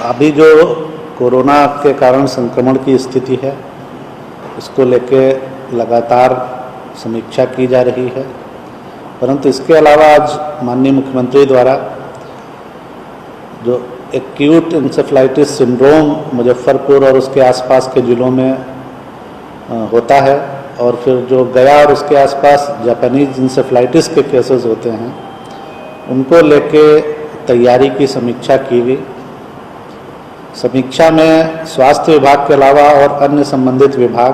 अभी जो कोरोना के कारण संक्रमण की स्थिति है, इसको लेके लगातार समीक्षा की जा रही है। परंतु इसके अलावा आज माननीय मुख्यमंत्री द्वारा जो एक्यूट इंसेफ्लाइटिस सिंड्रोम मुजफ्फरपुर और उसके आसपास के ज़िलों में होता है, और फिर जो गया और उसके आसपास जापानीज इंसेफ्लाइटिस के केसेस होते हैं, उनको लेके तैयारी की समीक्षा की गई। समीक्षा में स्वास्थ्य विभाग के अलावा और अन्य संबंधित विभाग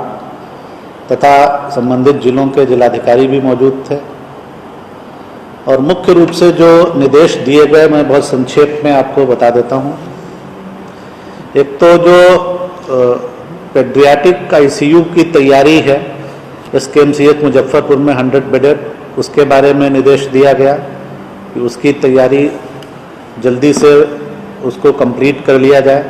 तथा संबंधित जिलों के जिलाधिकारी भी मौजूद थे, और मुख्य रूप से जो निर्देश दिए गए मैं बहुत संक्षेप में आपको बता देता हूँ। एक तो जो पेडियाट्रिक आईसीयू की तैयारी है एसकेएमसीएच मुजफ्फरपुर में 100 बेडेड, उसके बारे में निर्देश दिया गया कि उसकी तैयारी जल्दी से उसको कंप्लीट कर लिया जाए।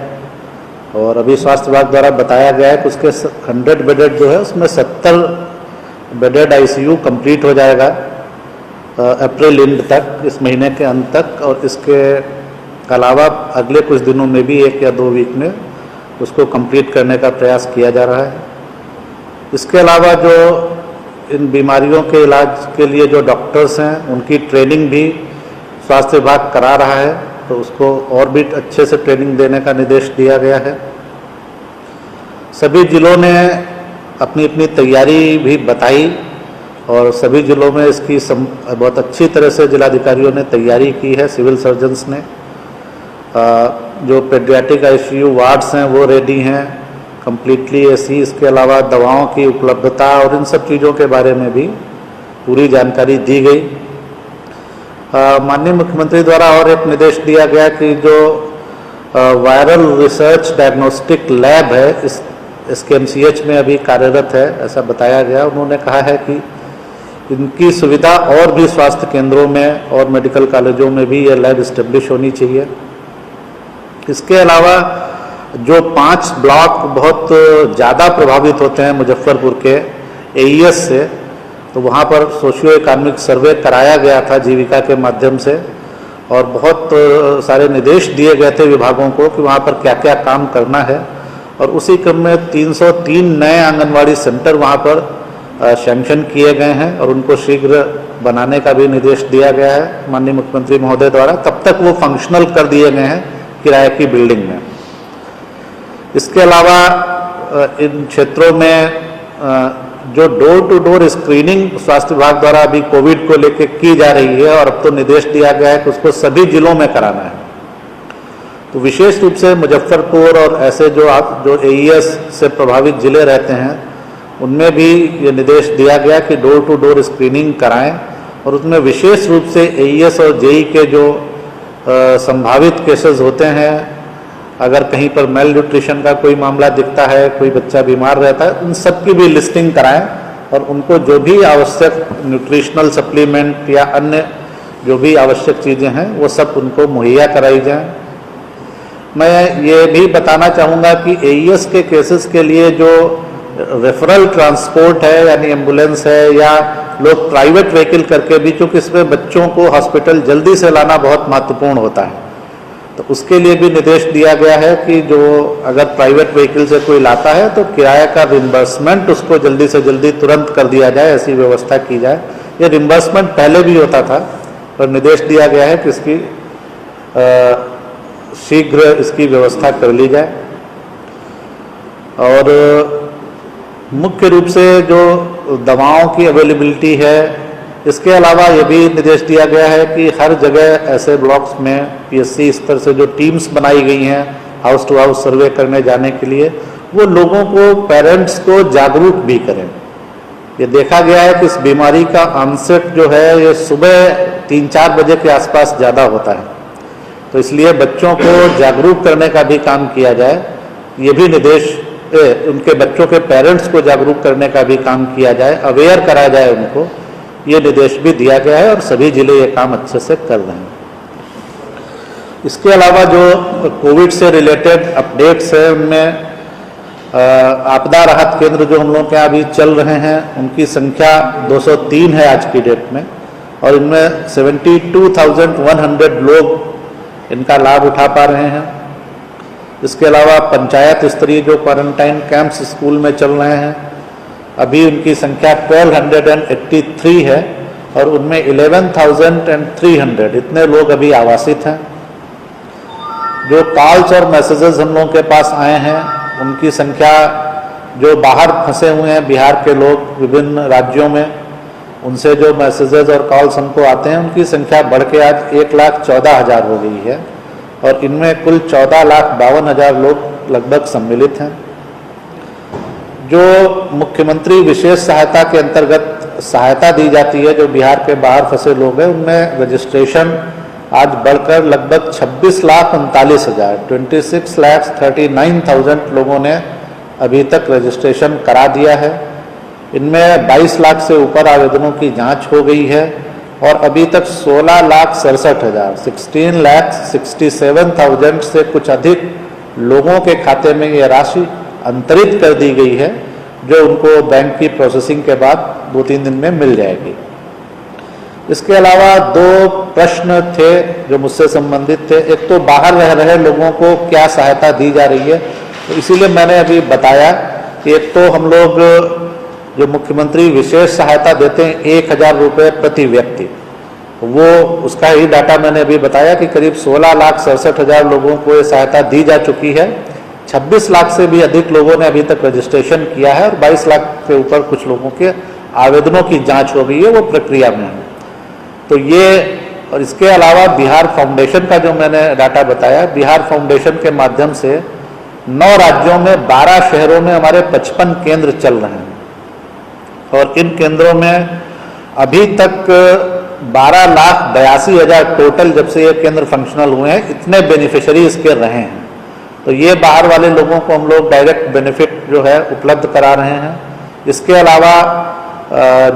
और अभी स्वास्थ्य विभाग द्वारा बताया गया है कि उसके 100 बेडेड जो है उसमें 70 बेडेड आईसीयू कंप्लीट हो जाएगा अप्रैल एंड तक, इस महीने के अंत तक। और इसके अलावा अगले कुछ दिनों में भी 1 या 2 वीक में उसको कंप्लीट करने का प्रयास किया जा रहा है। इसके अलावा जो इन बीमारियों के इलाज के लिए जो डॉक्टर्स हैं, उनकी ट्रेनिंग भी स्वास्थ्य विभाग करा रहा है, तो उसको और भी अच्छे से ट्रेनिंग देने का निर्देश दिया गया है। सभी जिलों ने अपनी अपनी तैयारी भी बताई, और सभी जिलों में इसकी बहुत अच्छी तरह से जिलाधिकारियों ने तैयारी की है। सिविल सर्जन्स ने जो पेडियाट्रिक आईसीयू वार्ड्स हैं वो रेडी हैं कम्प्लीटली एसी। इसके अलावा दवाओं की उपलब्धता और इन सब चीज़ों के बारे में भी पूरी जानकारी दी गई। माननीय मुख्यमंत्री द्वारा और एक निर्देश दिया गया कि जो वायरल रिसर्च डायग्नोस्टिक लैब है इस एसकेएमसीएच में अभी कार्यरत है, ऐसा बताया गया। उन्होंने कहा है कि इनकी सुविधा और भी स्वास्थ्य केंद्रों में और मेडिकल कॉलेजों में भी ये लैब इस्टेब्लिश होनी चाहिए। इसके अलावा जो 5 ब्लॉक बहुत ज़्यादा प्रभावित होते हैं मुजफ्फरपुर के एईएस से, तो वहाँ पर सोशियो इकोनॉमिक सर्वे कराया गया था जीविका के माध्यम से, और बहुत सारे निर्देश दिए गए थे विभागों को कि वहाँ पर क्या क्या काम करना है। और उसी क्रम में 303 नए आंगनवाड़ी सेंटर वहाँ पर सैंक्शन किए गए हैं, और उनको शीघ्र बनाने का भी निर्देश दिया गया है माननीय मुख्यमंत्री महोदय द्वारा। तब तक वो फंक्शनल कर दिए गए हैं किराए की बिल्डिंग में। इसके अलावा इन क्षेत्रों में जो डोर टू डोर स्क्रीनिंग स्वास्थ्य विभाग द्वारा अभी कोविड को लेकर की जा रही है, और अब तो निर्देश दिया गया है कि उसको सभी जिलों में कराना है। तो विशेष रूप से मुजफ्फरपुर और ऐसे जो एईएस से प्रभावित जिले रहते हैं, उनमें भी ये निर्देश दिया गया कि डोर टू डोर स्क्रीनिंग कराएं, और उसमें विशेष रूप से एईएस और जेई के जो संभावित केसेस होते हैं, अगर कहीं पर मेल न्यूट्रिशन का कोई मामला दिखता है, कोई बच्चा बीमार रहता है, उन सब की भी लिस्टिंग कराएं, और उनको जो भी आवश्यक न्यूट्रिशनल सप्लीमेंट या अन्य जो भी आवश्यक चीज़ें हैं वो सब उनको मुहैया कराई जाएं। मैं ये भी बताना चाहूँगा कि एईएस के केसेस के लिए जो रेफरल ट्रांसपोर्ट है, यानी एम्बुलेंस है, या लोग प्राइवेट व्हीकल करके भी, चूँकि इसमें बच्चों को हॉस्पिटल जल्दी से लाना बहुत महत्वपूर्ण होता है, तो उसके लिए भी निर्देश दिया गया है कि जो अगर प्राइवेट व्हीकल से कोई लाता है तो किराए का रिम्बर्समेंट उसको जल्दी से जल्दी तुरंत कर दिया जाए, ऐसी व्यवस्था की जाए। ये रिम्बर्समेंट पहले भी होता था, पर निर्देश दिया गया है कि इसकी शीघ्र इसकी व्यवस्था कर ली जाए। और मुख्य रूप से जो दवाओं की अवेलेबिलिटी है, इसके अलावा ये भी निर्देश दिया गया है कि हर जगह ऐसे ब्लॉक्स में पीएससी स्तर से जो टीम्स बनाई गई हैं हाउस टू हाउस सर्वे करने जाने के लिए, वो लोगों को, पेरेंट्स को जागरूक भी करें। ये देखा गया है कि इस बीमारी का ऑनसेट जो है ये सुबह 3-4 बजे के आसपास ज़्यादा होता है, तो इसलिए बच्चों को जागरूक करने का भी काम किया जाए। ये भी निर्देश उनके बच्चों के पेरेंट्स को जागरूक करने का भी काम किया जाए, अवेयर कराया जाए उनको, ये निर्देश भी दिया गया है, और सभी जिले ये काम अच्छे से कर रहे हैं। इसके अलावा जो कोविड से रिलेटेड अपडेट्स हैं, उनमें आपदा राहत केंद्र जो हम लोग के यहाँ अभी चल रहे हैं, उनकी संख्या 203 है आज की डेट में, और इनमें 72,100 लोग इनका लाभ उठा पा रहे हैं। इसके अलावा पंचायत स्तरीय जो क्वारंटाइन कैंप्स स्कूल में चल रहे हैं, अभी उनकी संख्या 1283 है और उनमें 11,300 इतने लोग अभी आवासित हैं। जो कॉल्स और मैसेजेस हम लोगों के पास आए हैं, उनकी संख्या, जो बाहर फंसे हुए हैं बिहार के लोग विभिन्न राज्यों में, उनसे जो मैसेजेस और कॉल्स हमको आते हैं, उनकी संख्या बढ़ के आज 1,14,000 हो गई है और इनमें कुल 14,52,000 लोग लगभग सम्मिलित हैं। जो मुख्यमंत्री विशेष सहायता के अंतर्गत सहायता दी जाती है, जो बिहार के बाहर फंसे लोग हैं, उनमें रजिस्ट्रेशन आज बढ़कर लगभग 26,39,000 26,39,000 लोगों ने अभी तक रजिस्ट्रेशन करा दिया है। इनमें 22 लाख से ऊपर आवेदनों की जांच हो गई है और अभी तक 16,67,000 16,67,000 से कुछ अधिक लोगों के खाते में ये राशि अंतरित कर दी गई है, जो उनको बैंक की प्रोसेसिंग के बाद 2-3 दिन में मिल जाएगी। इसके अलावा 2 प्रश्न थे जो मुझसे संबंधित थे। एक तो बाहर रह रहे लोगों को क्या सहायता दी जा रही है, तो इसीलिए मैंने अभी बताया कि एक तो हम लोग जो मुख्यमंत्री विशेष सहायता देते हैं 1,000 रुपये प्रति व्यक्ति, वो उसका ही डाटा मैंने अभी बताया कि करीब 16,67,000 लोगों को ये सहायता दी जा चुकी है। 26 लाख से भी अधिक लोगों ने अभी तक रजिस्ट्रेशन किया है और 22 लाख के ऊपर कुछ लोगों के आवेदनों की जांच हो गई है, वो प्रक्रिया में है। तो ये, और इसके अलावा बिहार फाउंडेशन का जो मैंने डाटा बताया, बिहार फाउंडेशन के माध्यम से 9 राज्यों में 12 शहरों में हमारे 55 केंद्र चल रहे हैं और इन केंद्रों में अभी तक 12,82,000 टोटल, जब से ये केंद्र फंक्शनल हुए हैं, इतने बेनिफिशियरी इसके रहे हैं। तो ये बाहर वाले लोगों को हम लोग डायरेक्ट बेनिफिट जो है उपलब्ध करा रहे हैं। इसके अलावा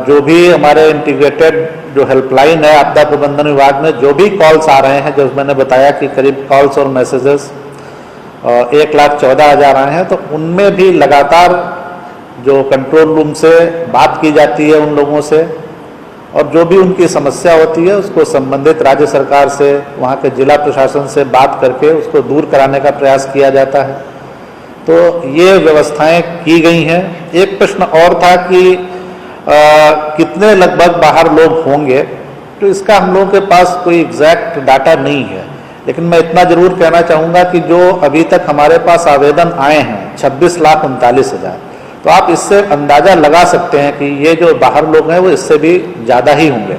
जो भी हमारे इंटीग्रेटेड जो हेल्पलाइन है आपदा प्रबंधन विभाग में, जो भी कॉल्स आ रहे हैं, जो मैंने बताया कि करीब कॉल्स और मैसेजेस 1,14,000 आए हैं, तो उनमें भी लगातार जो कंट्रोल रूम से बात की जाती है उन लोगों से, और जो भी उनकी समस्या होती है उसको संबंधित राज्य सरकार से, वहाँ के जिला प्रशासन से बात करके उसको दूर कराने का प्रयास किया जाता है। तो ये व्यवस्थाएं की गई हैं। एक प्रश्न और था कि कितने लगभग बाहर लोग होंगे, तो इसका हम लोगों के पास कोई एग्जैक्ट डाटा नहीं है, लेकिन मैं इतना जरूर कहना चाहूँगा कि जो अभी तक हमारे पास आवेदन आए हैं 26,39,000, तो आप इससे अंदाज़ा लगा सकते हैं कि ये जो बाहर लोग हैं वो इससे भी ज़्यादा ही होंगे।